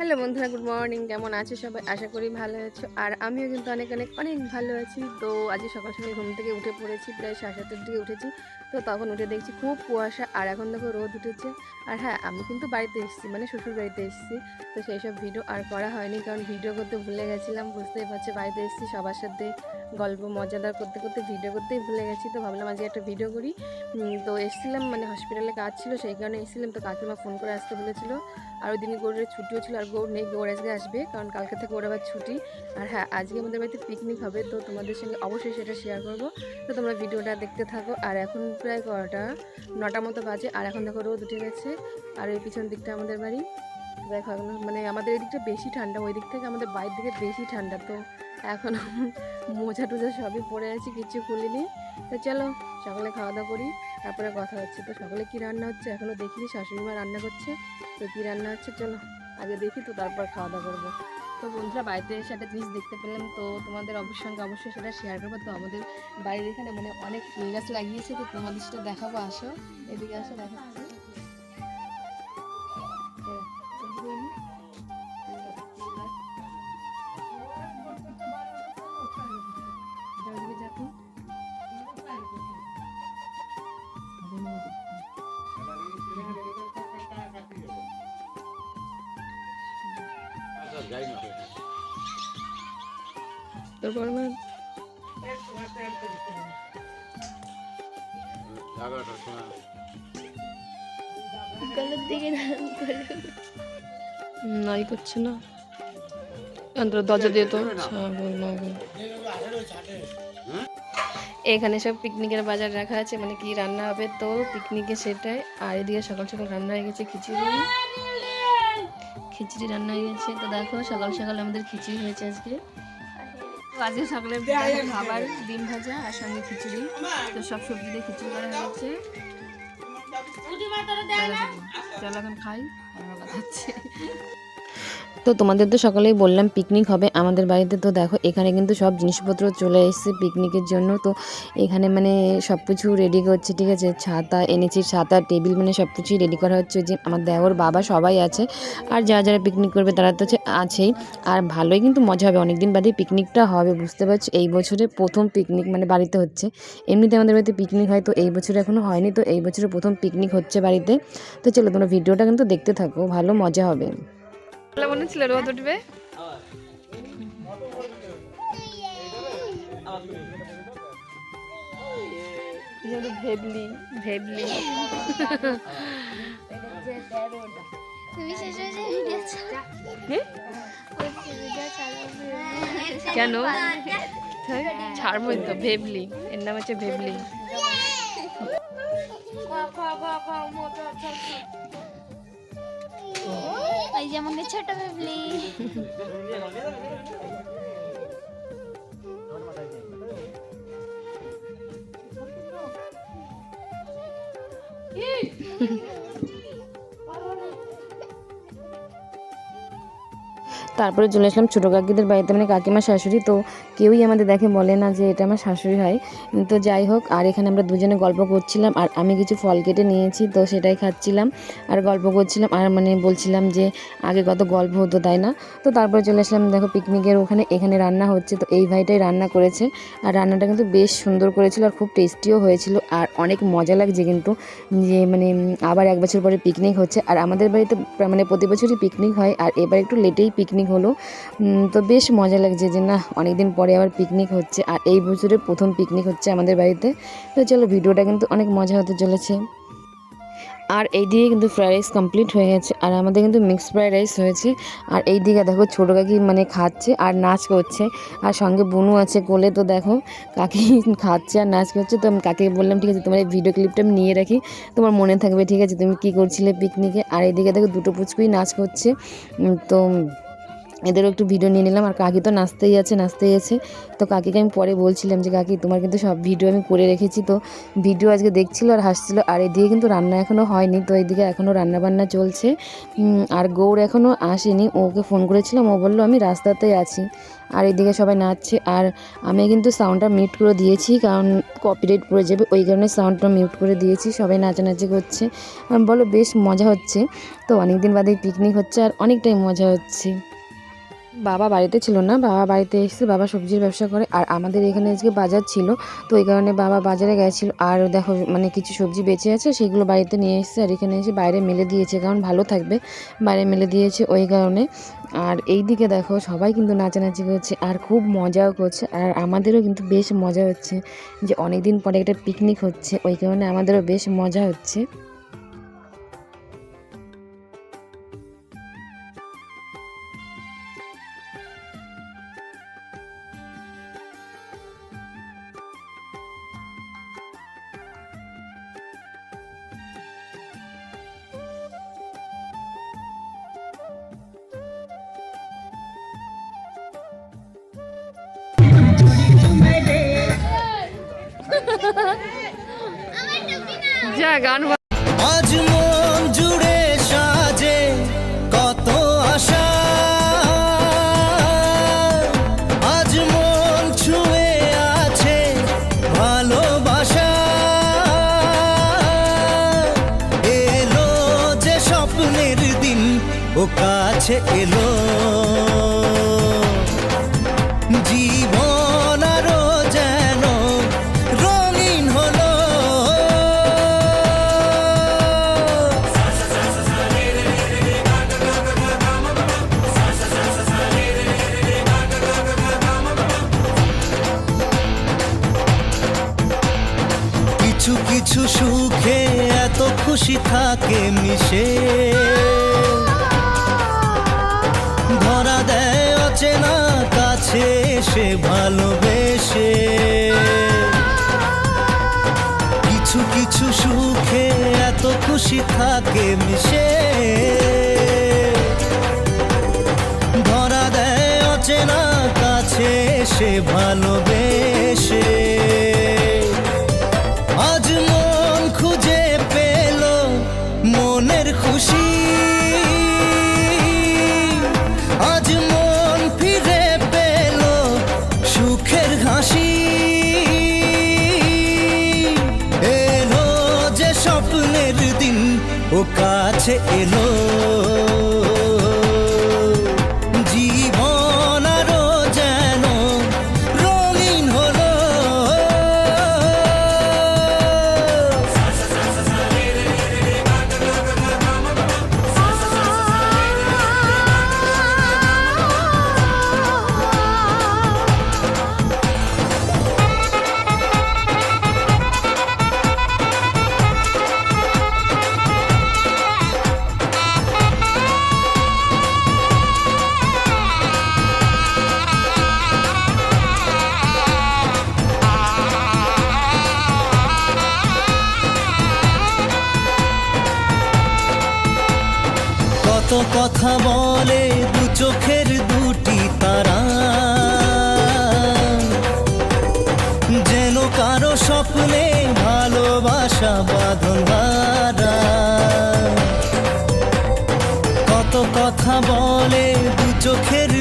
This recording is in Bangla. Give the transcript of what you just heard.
হ্যালো বন্ধুরা, গুড মর্নিং। কেমন আছো সবাই? আশা করি ভালো আছো। আর আমিও কিন্তু অনেক অনেক অনেক ভালো আছি। তো আজকে সকাল সকাল ঘুম থেকে উঠে পড়েছি, প্রায় 7:30-এর দিকে উঠেছি। তো তখন উঠে দেখছি খুব কুয়াশা, আর এখন দেখো রোদ উঠেছে। আর হ্যাঁ, আমি কিন্তু বাড়িতে এসেছি, মানে শ্বশুর বাড়িতে এসেছি। তো সেই সব ভিডিও আর করা হয়নি, কারণ ভিডিও করতে ভুলে গেছিলাম। বুঝতেই পারছো, বাড়িতে এসেছি, সবার সাথে গল্প মজাদার করতে করতে ভিডিও করতেই ভুলে গেছি। তো ভাবলাম আজকে একটা ভিডিও করি। তো এসেছিলাম, মানে হসপিটালে কাজ ছিল, সেই কারণে এসেছিলাম। তো কাকিমা ফোন করে আসতে বলেছিল। আর ওই দিনই গৌড়ের ছুটিও ছিল, আর গৌড় নেই, গৌড় আজকে আসবে, কারণ কালকে থেকে ওর আবার ছুটি। আর হ্যাঁ, আজকে আমাদের বাড়িতে পিকনিক হবে, তো তোমাদের সঙ্গে অবশ্যই সেটা শেয়ার করবো। তো তোমরা ভিডিওটা দেখতে থাকো। আর এখন প্রায় কটা 9টা মতো বাজে, আর এখন দেখো রোদ উঠে গেছে। আর এই পিছন দিকটা আমাদের বাড়ি। দেখো এখন মানে আমাদের এই দিকটা বেশি ঠান্ডা, ওই দিক থেকে আমাদের বাইরের দিকে বেশি ঠান্ডা। তো এখন মোজা টোজা সবই পরে আছি, কিছু খুলিনি। তো চলো সকালে খাওয়া দাওয়া করি, তারপরে কথা হচ্ছে। তো সকালে কী রান্না হচ্ছে এখনও দেখিনি, শাশুড়ি মা রান্না করছে। তো কী রান্না হচ্ছে চলো আগে দেখি, তো তারপর খাওয়া দাওয়া করবো। তো বন্ধুরা, বাড়িতে এসে একটা জিনিস দেখতে পেলাম, তো তোমাদের সঙ্গে অবশ্যই সেটা শেয়ার করবো। তো আমাদের বাড়ির এখানে মানে অনেক ফুল গাছ লাগিয়েছে, তো তোমাদের সেটা দেখাবো। আসো এদিকে, আসো দেখাচ্ছি। তারপর নাই করছে না, দরজা দিয়ে তো এখানে সব পিকনিকের বাজার রাখা আছে, মানে কি রান্না হবে তো পিকনিকে সেটাই। আর এদিকে সকাল সকাল রান্না হয়ে গেছে খিচুড়ি, খিচুড়ি রান্না হয়ে গেছে। তো দেখো সকাল সকাল আমাদের খিচুড়ি হয়েছে আজকে। আজকে সকালে খাবার ডিম ভাজা আর সঙ্গে খিচুড়ি। তো সব সবজি দিয়ে খিচুড়ি করা হয়েছে। চলো এখন খাই, আমার কথা হচ্ছে। তো তোমাদের তো সকালেই বললাম পিকনিক হবে আমাদের বাড়িতে। তো দেখো এখানে কিন্তু সব জিনিসপত্র চলে এসেছে পিকনিকের জন্য। তো এখানে মানে সব কিছু রেডি করছে, ঠিক আছে। ছাতা এনেছি, ছাতা টেবিল মানে সব কিছুই রেডি করা হচ্ছে। যে আমার দেওর বাবা সবাই আছে, আর যারা যারা পিকনিক করবে তারা তো আছেই। আর ভালোই কিন্তু মজা হবে, অনেকদিন বাদে পিকনিকটা হবে, বুঝতে পারছি। এই বছরে প্রথম পিকনিক মানে বাড়িতে হচ্ছে। এমনিতে আমাদের বাড়িতে পিকনিক হয়, তো এই বছর এখনও হয়নি। তো এই বছরে প্রথম পিকনিক হচ্ছে বাড়িতে। তো চলো তোমরা ভিডিওটা কিন্তু দেখতে থাকো, ভালো মজা হবে। মনে ছিল রোদ উঠবে। ভেবলি ভেবলি কেন ছাড়বই তো, ভেবলি, এর নাম হচ্ছে ভেবলি। এই যে আমাদের ছোট বেবলি। তারপরে চলে আসলাম ছোটো কাকিদের বাড়িতে, মানে কাকিমা শাশুড়ি। তো কেউই আমাদের দেখে বলে না যে এটা আমার শাশুড়ি হয়। তো যাই হোক, আর এখানে আমরা দুজনে গল্প করছিলাম, আর আমি কিছু ফল কেটে নিয়েছি, তো সেটাই খাচ্ছিলাম আর গল্প করছিলাম। আর মানে বলছিলাম যে আগে কত গল্প হতো, তাই না। তো তারপরে চলে আসলাম দেখো পিকনিকের ওখানে, এখানে রান্না হচ্ছে। তো এই ভাইটাই রান্না করেছে, আর রান্নাটা কিন্তু বেশ সুন্দর করেছিল, আর খুব টেস্টিও হয়েছিল, আর অনেক মজা লাগছে কিন্তু। যে মানে আবার এক বছর পরে পিকনিক হচ্ছে। আর আমাদের বাড়িতে মানে প্রতি বছরই পিকনিক হয়, আর এবার একটু লেটেই পিকনিক হলো। তো বেশ মজা লাগছে যে না, অনেকদিন পরে আবার পিকনিক হচ্ছে, আর এই বছরের প্রথম পিকনিক হচ্ছে আমাদের বাড়িতে। তো চলো ভিডিওটা কিন্তু অনেক মজা হতে চলেছে। আর এই দিকে কিন্তু ফ্রাইড রাইস কমপ্লিট হয়ে গেছে, আর আমাদের কিন্তু মিক্সড ফ্রাইড রাইস হয়েছে। আর এই দিকে দেখো ছোটো কাকি মানে খাচ্ছে আর নাচ করছে, আর সঙ্গে বুনু আছে কোলে। তো দেখো কাকি খাচ্ছে আর নাচ করছে। তো আমি কাকিকে বললাম ঠিক আছে, তোমার এই ভিডিও ক্লিপটা আমি নিয়ে রাখি, তোমার মনে থাকবে, ঠিক আছে, তুমি কী করছিলে পিকনিকে। আর এইদিকে দেখো দুটো পুচকুই নাচ করছে। তো এদেরও একটু ভিডিও নিয়ে নিলাম। আর কাকি তো নাচতেই আছে। তো কাকিকে আমি পরে বলছিলাম যে কাকি তোমার কিন্তু সব ভিডিও আমি করে রেখেছি। তো ভিডিও আজকে দেখছিল আর হাসছিল। আর এদিকে কিন্তু রান্না এখনও হয়নি, তো এইদিকে এখনও রান্নাবান্না চলছে। আর গৌর এখনও আসেনি, ওকে ফোন করেছিলাম, ও বললো আমি রাস্তাতেই আছি। আর এদিকে সবাই নাচছে। আর আমি কিন্তু সাউন্ডটা মিউট করে দিয়েছি, কারণ কপিরাইট পড়ে যাবে, ওই কারণে সাউন্ডটা মিউট করে দিয়েছি। সবাই নাচানাচি করছে, বলো বেশ মজা হচ্ছে। তো অনেক দিন বাদে পিকনিক হচ্ছে আর অনেকটাই মজা হচ্ছে। বাবা বাড়িতে ছিল না, বাবা বাড়িতে এসেছে, বাবা সবজির ব্যবসা করে। আর আমাদের এখানে আজকে বাজার ছিল, তো এই কারণে বাবা বাজারে গেছিল। আর দেখো মানে কিছু সবজি বেঁচে আছে, সেগুলো বাড়িতে নিয়ে এসেছে আর এখানে এসে বাইরে মেলে দিয়েছে, কারণ ভালো থাকবে, বাইরে মেলে দিয়েছে ওই কারণে। আর এই দিকে দেখো সবাই কিন্তু নাচানাচি করছে আর খুব মজাও করছে। আর আমাদেরও কিন্তু বেশ মজা হচ্ছে যে অনেক দিন পরে একটা পিকনিক হচ্ছে, ওই কারণে আমাদেরও বেশ মজা হচ্ছে। যা গান আজ মন জুড়ে সাজে কত আশা, আজ মন ছুঁয়ে আছে ভালোবাসা, এলো যে স্বপ্নের দিন ও কাছে এলো, জীবন আরো যেন রঙিন হলো। কিছু কিছু সুখে এত খুশি থাকে মিশে, ধরা দেয় অচেনা কাছে এসে ভালোবেসে। কিছু কিছু সুখে এত খুশি থাকে মিশে, ধরা দেয় অচেনা কাছে এসে ভালোবেসে। আজ মন খুঁজে পেল মনের খুশি, আজ মন ফিরে পেল সুখের হাসি, এলো যে স্বপ্নের দিন ও কাছে এলো, জীবন আরো যেন রঙিন হলো। কত কথা বলে দু চোখের দুটি তারা, যেন কারো স্বপ্নে ভালোবাসা বাঁধন হারা। কত কথা বলে দু চোখের